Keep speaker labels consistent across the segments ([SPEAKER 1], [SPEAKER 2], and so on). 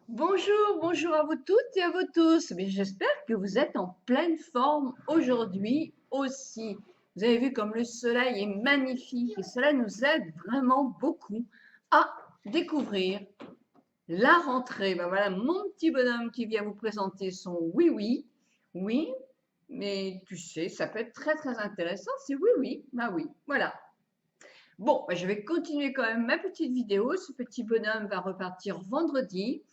[SPEAKER 1] Bonjour, bonjour à vous toutes et à vous tous. Mais j'espère que vous êtes en pleine forme aujourd'hui aussi. Vous avez vu comme le soleil est magnifique et cela nous aide vraiment beaucoup à découvrir la rentrée. Ben voilà mon petit bonhomme qui vient vous présenter son oui oui. Oui, mais tu sais, ça peut être très très intéressant. C'est oui oui, bah oui, voilà. Bon, ben je vais continuer quand même ma petite vidéo. Ce petit bonhomme va repartir vendredi.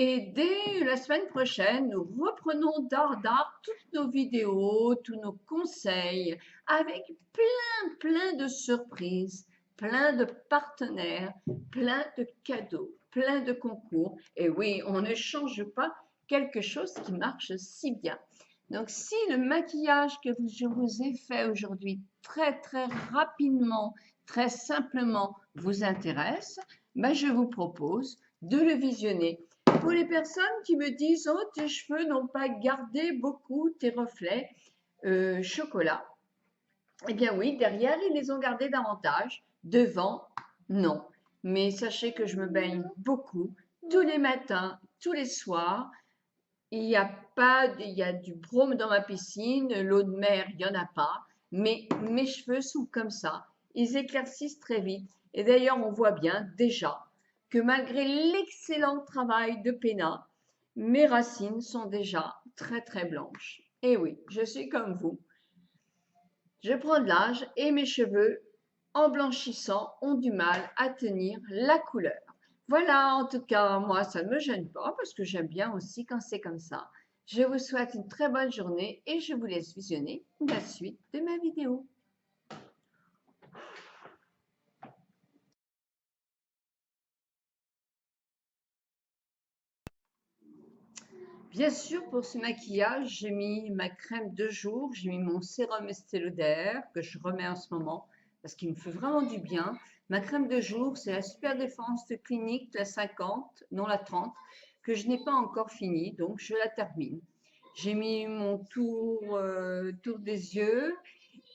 [SPEAKER 1] Et dès la semaine prochaine, nous reprenons d'art toutes nos vidéos, tous nos conseils, avec plein de surprises, plein de partenaires, plein de cadeaux, plein de concours. Et oui, on ne change pas quelque chose qui marche si bien. Donc, si le maquillage que je vous ai fait aujourd'hui très rapidement, très simplement vous intéresse, ben je vous propose de le visionner. Pour les personnes qui me disent oh tes cheveux n'ont pas gardé beaucoup tes reflets chocolat, eh bien oui, derrière ils les ont gardés davantage, devant non. Mais sachez que je me baigne beaucoup tous les matins, tous les soirs. Il y a pas, il y a du brome dans ma piscine, l'eau de mer, il n'y en a pas, mais mes cheveux sont comme ça. Ils éclaircissent très vite. Et d'ailleurs, on voit bien déjà que malgré l'excellent travail de Péna, mes racines sont déjà très blanches. Et oui, je suis comme vous. Je prends de l'âge et mes cheveux, en blanchissant, ont du mal à tenir la couleur. Voilà, en tout cas, moi, ça ne me gêne pas parce que j'aime bien aussi quand c'est comme ça. Je vous souhaite une très bonne journée et je vous laisse visionner la suite de ma vidéo. Bien sûr, pour ce maquillage, j'ai mis ma crème de jour, j'ai mis mon sérum Estée Lauder que je remets en ce moment parce qu'il me fait vraiment du bien. Ma crème de jour, c'est la Super Défense de Clinique, la 50, non la 30, que je n'ai pas encore finie, donc je la termine. J'ai mis mon tour des yeux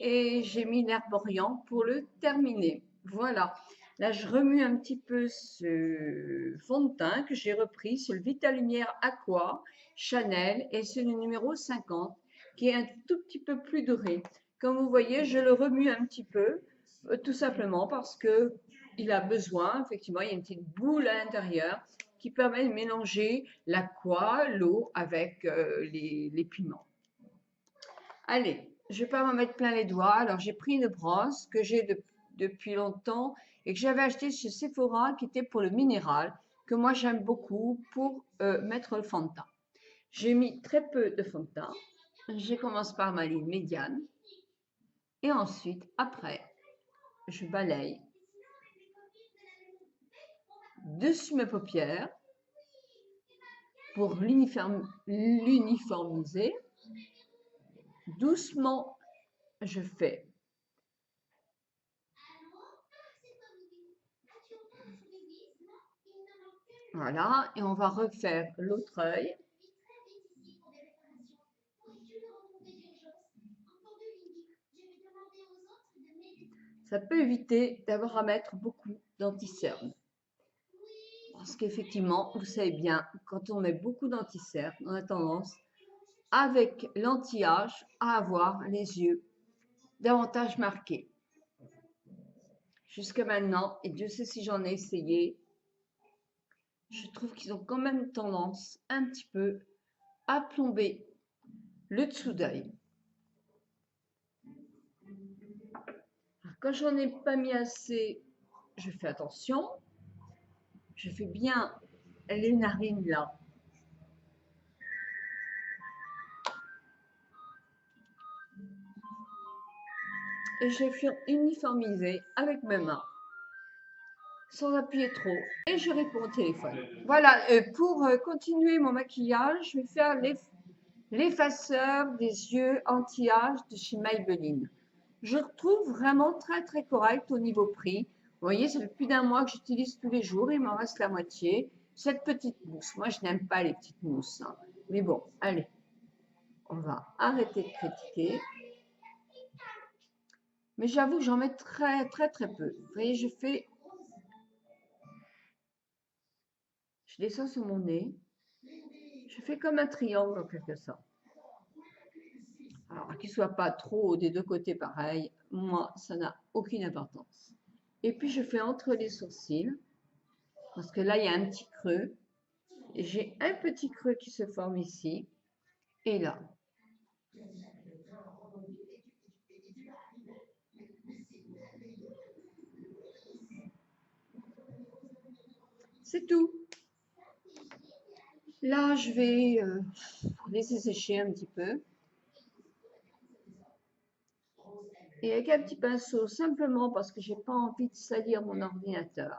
[SPEAKER 1] et j'ai mis l'herborian pour le terminer. Voilà. Là, je remue un petit peu ce fond de teint que j'ai repris sur le Vitalumière Aqua Chanel et c'est le numéro 50 qui est un tout petit peu plus doré. Comme vous voyez, je le remue un petit peu, tout simplement parce que il a besoin, effectivement, il y a une petite boule à l'intérieur qui permet de mélanger l'aqua, l'eau avec les piments. Allez, je ne vais pas m'en mettre plein les doigts. Alors, j'ai pris une brosse que j'ai depuis longtemps et que j'avais achetée chez Sephora qui était pour le minéral, que moi j'aime beaucoup pour mettre le fond de teint. J'ai mis très peu de fond de teint. Je commence par ma ligne médiane et ensuite, après, je balaye dessus mes paupières pour l'uniformiser. Doucement, je fais. Voilà, et on va refaire l'autre œil. Ça peut éviter d'avoir à mettre beaucoup d'anti-cerne. Parce qu'effectivement, vous savez bien, quand on met beaucoup d'anti-cerne, on a tendance, avec l'anti-âge, à avoir les yeux davantage marqués. Jusqu'à maintenant, et Dieu sait si j'en ai essayé, je trouve qu'ils ont quand même tendance un petit peu à plomber le dessous d'œil. Quand j'en ai pas mis assez, je fais attention. Je fais bien les narines là. Et je vais uniformiser avec mes mains, sans appuyer trop. Et je réponds au téléphone. Voilà, pour continuer mon maquillage, je vais faire l'effaceur des yeux anti-âge de chez Maybelline. Je retrouve vraiment très correct au niveau prix. Vous voyez, ça fait plus d'un mois que j'utilise tous les jours, il m'en reste la moitié. Cette petite mousse, moi je n'aime pas les petites mousses, hein. Mais bon, allez, on va arrêter de critiquer. Mais j'avoue que j'en mets très peu. Vous voyez, Je descends sur mon nez. Je fais comme un triangle en quelque sorte. Alors, qu'il ne soit pas trop des deux côtés pareil, moi, ça n'a aucune importance. Et puis, je fais entre les sourcils, parce que là, il y a un petit creux. J'ai un petit creux qui se forme ici, et là. C'est tout. Là, je vais laisser sécher un petit peu. Et avec un petit pinceau, simplement parce que j'ai pas envie de salir mon ordinateur.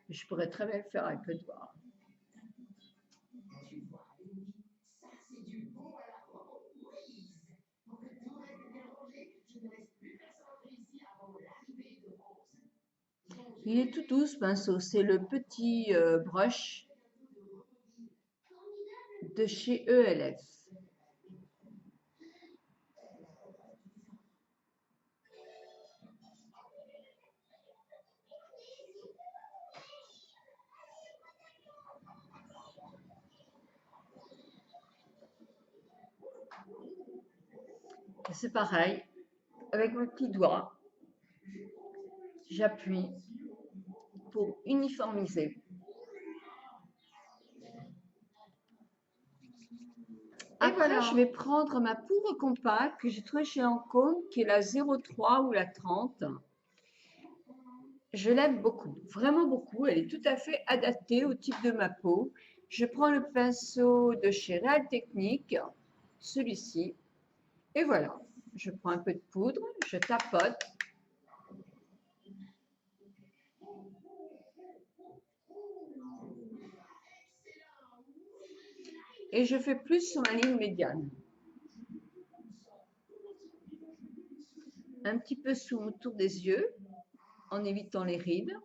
[SPEAKER 1] Je pourrais très bien le faire avec le doigt. Il est tout doux ce pinceau, c'est le petit brush de chez ELF. C'est pareil, avec mon petit doigt, j'appuie pour uniformiser. Après, voilà, je vais prendre ma poudre compacte que j'ai trouvée chez Lancôme, qui est la 03 ou la 30. Je l'aime beaucoup, vraiment beaucoup. Elle est tout à fait adaptée au type de ma peau. Je prends le pinceau de chez Real Technique, celui-ci, et voilà. Je prends un peu de poudre, je tapote. Et je fais plus sur ma ligne médiane. Un petit peu autour des yeux, en évitant les rides.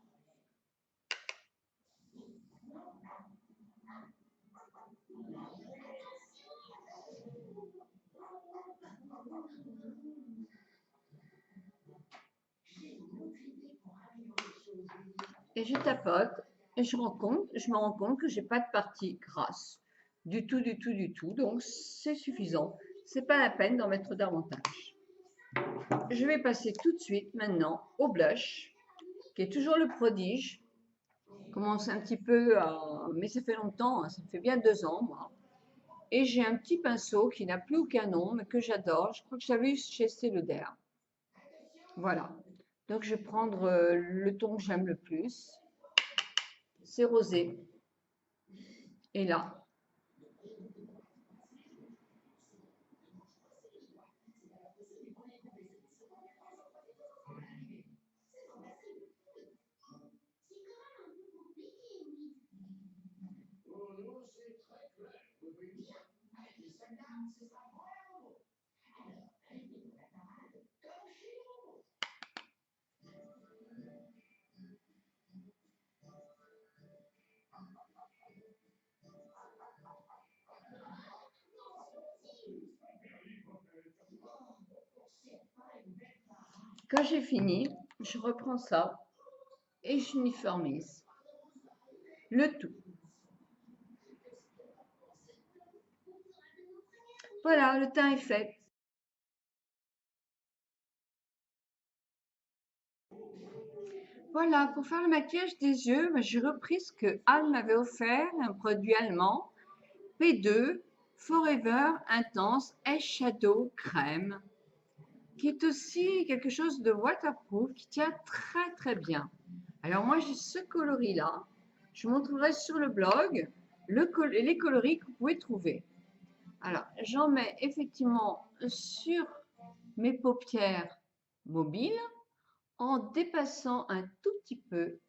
[SPEAKER 1] Et je tapote et je me rends compte que j'ai pas de partie grasse. Du tout, du tout, du tout. Donc c'est suffisant. C'est pas la peine d'en mettre davantage. Je vais passer tout de suite maintenant au blush, qui est toujours le prodige. Commence un petit peu mais ça fait longtemps, hein, ça fait bien 2 ans, moi. Et j'ai un petit pinceau qui n'a plus aucun nom, mais que j'adore. Je crois que j'avais eu chez Estée Lauder. Voilà. Donc, je vais prendre le ton que j'aime le plus. C'est rosé. Et là. Quand j'ai fini, je reprends ça et j'uniformise le tout. Voilà, le teint est fait. Voilà, pour faire le maquillage des yeux, j'ai repris ce que Anne m'avait offert, un produit allemand, P2 Forever Intense Eyeshadow Crème, qui est aussi quelque chose de waterproof, qui tient très très bien. Alors moi j'ai ce coloris-là, je vous montrerai sur le blog les coloris que vous pouvez trouver. Alors j'en mets effectivement sur mes paupières mobiles, en dépassant un tout petit peu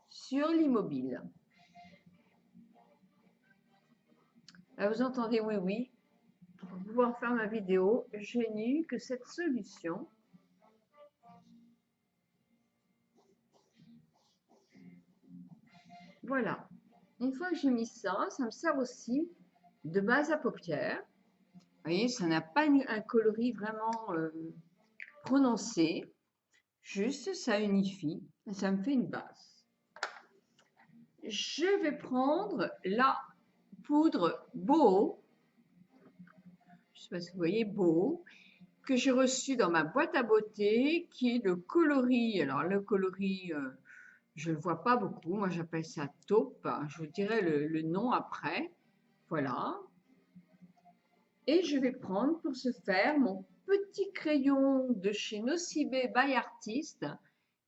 [SPEAKER 1] sur l'immobile. Là, vous entendez oui, oui. Pour pouvoir faire ma vidéo, je n'ai eu que cette solution. Voilà. Une fois que j'ai mis ça, ça me sert aussi de base à paupières. voyez, ça n'a pas un coloris vraiment prononcé. Juste, ça unifie. Et ça me fait une base. Je vais prendre la poudre Boho. Je ne sais pas si vous voyez Boho, que j'ai reçu dans ma boîte à beauté, qui est le coloris. Alors, le coloris, je ne le vois pas beaucoup. Moi, j'appelle ça taupe. Je vous dirai le nom après. Voilà. Et je vais prendre pour ce faire mon petit crayon de chez Nocibé by Artist,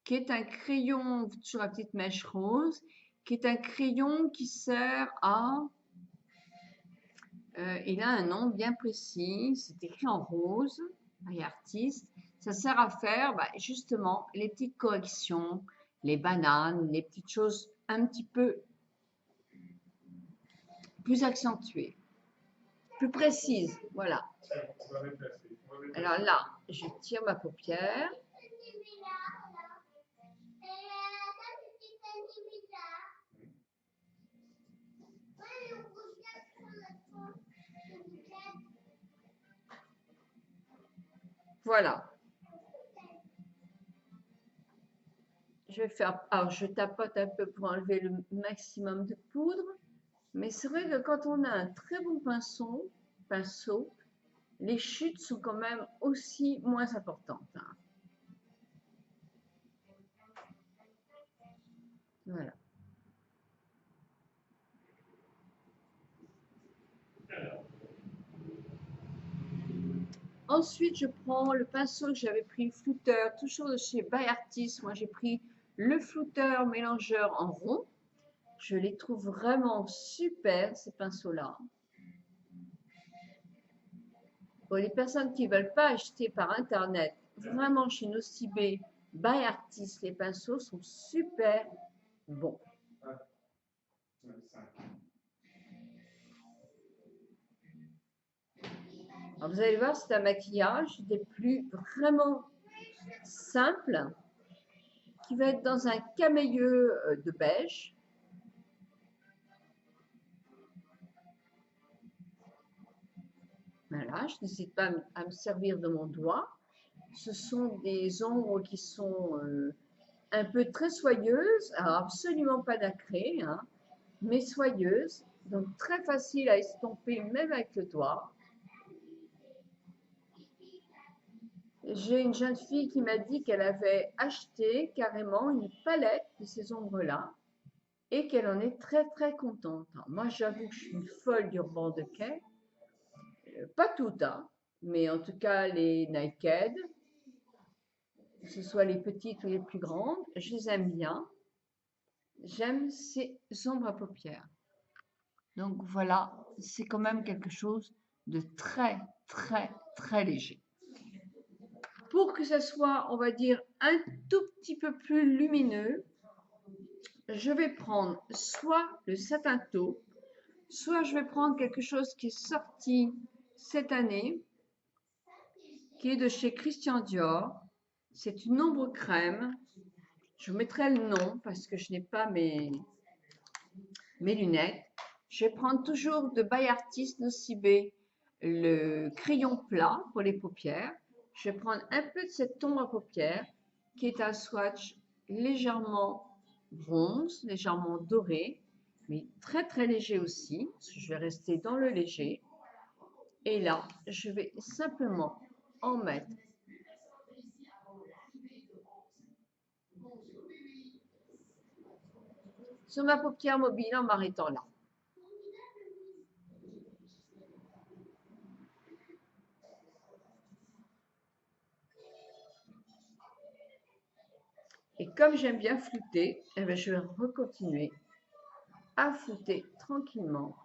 [SPEAKER 1] qui est un crayon sur la petite mèche rose, qui est un crayon qui sert à... il a un nom bien précis, c'est écrit en rose, by Artist. Ça sert à faire justement les petites corrections, les bananes, les petites choses un petit peu plus accentuées, plus précises, voilà. Alors là, je tire ma paupière. Voilà. Je vais faire, alors je tapote un peu pour enlever le maximum de poudre, mais c'est vrai que quand on a un très bon pinceau, les chutes sont quand même aussi moins importantes. Hein. Voilà. Ensuite, je prends le pinceau que j'avais pris, le flouteur, toujours de chez By Artist. Moi, j'ai pris le flouteur mélangeur en rond. Je les trouve vraiment super, ces pinceaux-là. Pour les personnes qui ne veulent pas acheter par Internet, vraiment chez Nocibé, by Artist, les pinceaux sont super bons. Alors vous allez voir, c'est un maquillage des plus vraiment simple, qui va être dans un camélieux de beige. Voilà, je n'hésite pas à me servir de mon doigt. Ce sont des ombres qui sont un peu très soyeuses, alors absolument pas nacrées, hein, mais soyeuses, donc très facile à estomper même avec le doigt. J'ai une jeune fille qui m'a dit qu'elle avait acheté carrément une palette de ces ombres-là et qu'elle en est très très contente. Alors, moi j'avoue que je suis une folle du ruban de quai, pas toutes, hein, mais en tout cas les Naked, que ce soit les petites ou les plus grandes, je les aime bien. J'aime ces ombres à paupières. Donc voilà, c'est quand même quelque chose de très, très, très léger. Pour que ça soit, on va dire, un tout petit peu plus lumineux, je vais prendre soit le satin taupe, soit je vais prendre quelque chose qui est sorti cette année, qui est de chez Christian Dior. C'est une ombre crème. Je vous mettrai le nom parce que je n'ai pas mes lunettes. Je vais prendre toujours de By Artist Nocibé le crayon plat pour les paupières. Je vais prendre un peu de cette ombre à paupières qui est un swatch légèrement bronze, légèrement doré, mais très très léger aussi. Je vais rester dans le léger. Et là, je vais simplement en mettre sur ma paupière mobile en m'arrêtant là. Et comme j'aime bien flouter, eh bien, je vais recontinuer à flouter tranquillement.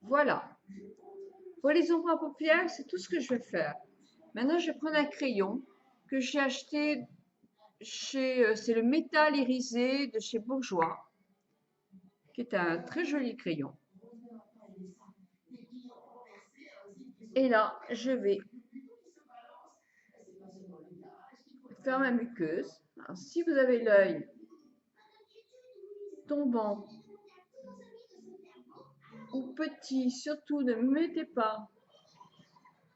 [SPEAKER 1] Voilà. Pour les ombres à paupières, c'est tout ce que je vais faire. Maintenant, je vais prendre un crayon que j'ai acheté chez, c'est le métal irisé de chez Bourjois, qui est un très joli crayon. Et là, je vais faire ma muqueuse. Alors, si vous avez l'œil tombant ou petit, surtout ne mettez pas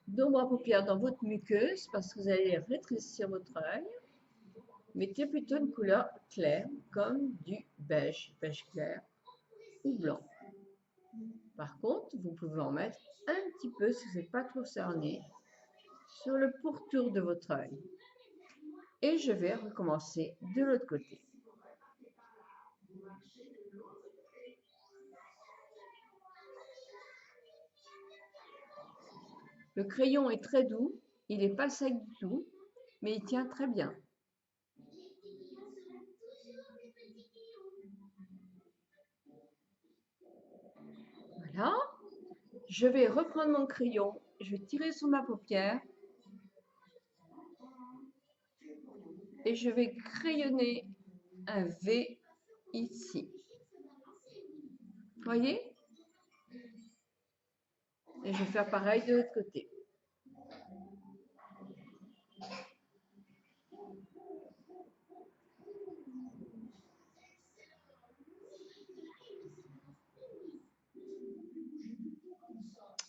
[SPEAKER 1] d'ombre à paupières dans votre muqueuse parce que vous allez rétrécir votre œil. Mettez plutôt une couleur claire comme du beige, beige clair ou blanc. Par contre, vous pouvez en mettre un petit peu si vous n'êtes pas trop cerné sur le pourtour de votre œil. Et je vais recommencer de l'autre côté. Le crayon est très doux, il n'est pas sec du tout, mais il tient très bien. Voilà. Je vais reprendre mon crayon, je vais tirer sur ma paupière et je vais crayonner un V ici. Voyez? Et je vais faire pareil de l'autre côté.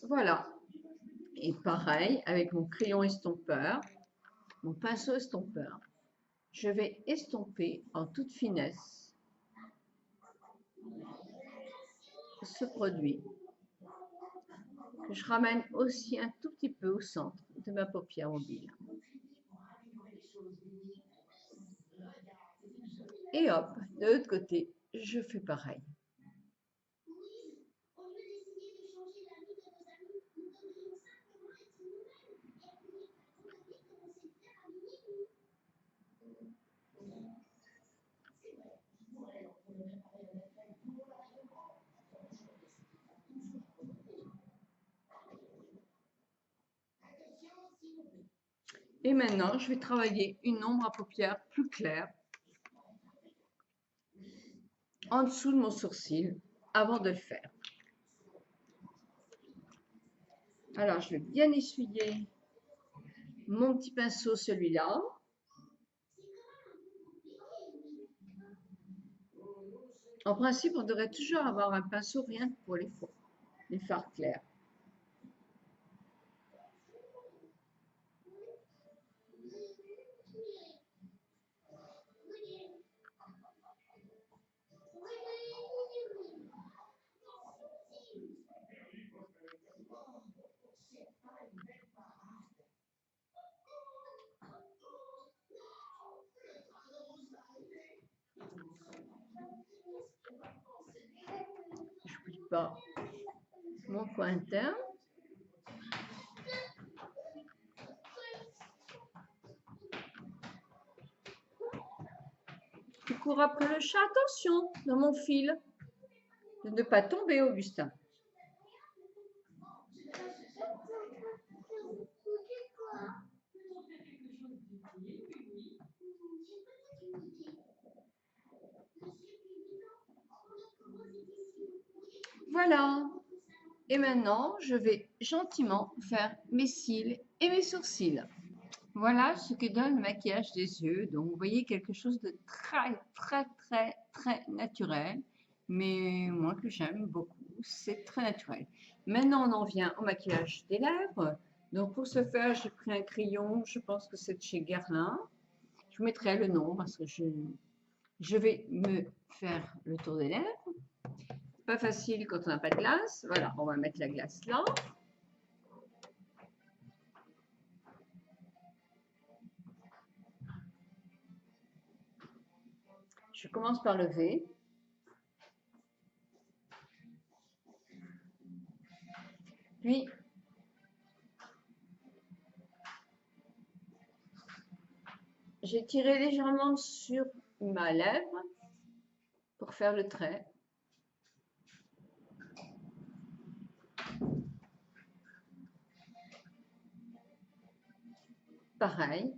[SPEAKER 1] Voilà. Et pareil avec mon crayon estompeur, mon pinceau estompeur. Je vais estomper en toute finesse ce produit que je ramène aussi un tout petit peu au centre de ma paupière mobile. Et hop, de l'autre côté, je fais pareil. Et maintenant, je vais travailler une ombre à paupières plus claire en dessous de mon sourcil avant de le faire. Alors, je vais bien essuyer mon petit pinceau, celui-là. En principe, on devrait toujours avoir un pinceau rien que pour les fards clairs. Je n'oublie pas mon coin interne. Je cours après le chat, attention, dans mon fil, de ne pas tomber, Augustin. Voilà. Et maintenant, je vais gentiment faire mes cils et mes sourcils. Voilà ce que donne le maquillage des yeux. Donc, vous voyez quelque chose de très naturel. Mais moi que j'aime beaucoup, c'est très naturel. Maintenant, on en vient au maquillage des lèvres. Donc, pour ce faire, j'ai pris un crayon. Je pense que c'est de chez Guerlain. Je vous mettrai le nom parce que je vais me faire le tour des lèvres. Pas facile quand on n'a pas de glace. Voilà, on va mettre la glace là. Je commence par le V. Puis, j'ai tiré légèrement sur ma lèvre pour faire le trait. Pareil.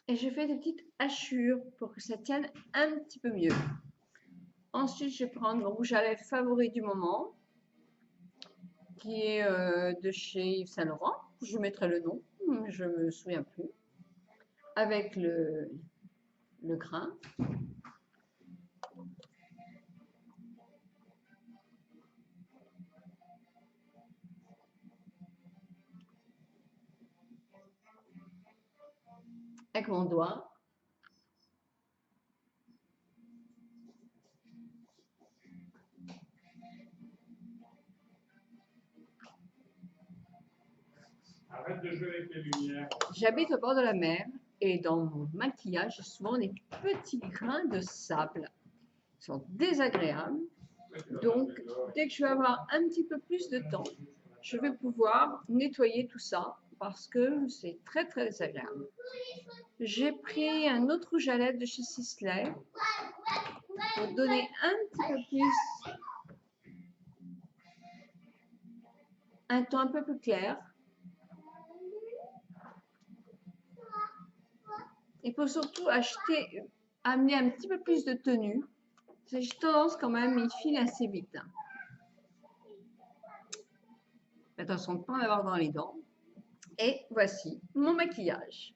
[SPEAKER 1] Et je fais des petites hachures pour que ça tienne un petit peu mieux. Ensuite, je vais prendre mon rouge à lèvres favori du moment, qui est de chez Yves Saint Laurent. Je mettrai le nom, je me souviens plus. Avec le grain. Avec mon doigt.
[SPEAKER 2] Arrête de jouer avec les lumières.
[SPEAKER 1] J'habite au bord de la mer et dans mon maquillage, j'ai souvent des petits grains de sable. Ils sont désagréables. Donc, dès que je vais avoir un petit peu plus de temps, je vais pouvoir nettoyer tout ça parce que c'est très très désagréable. J'ai pris un autre rouge à lèvres de chez Sisley pour donner un petit peu plus, un ton un peu plus clair. Il faut surtout amener un petit peu plus de tenue. J'ai tendance quand même, il file assez vite. Attention de ne pas en avoir dans les dents. Et voici mon maquillage.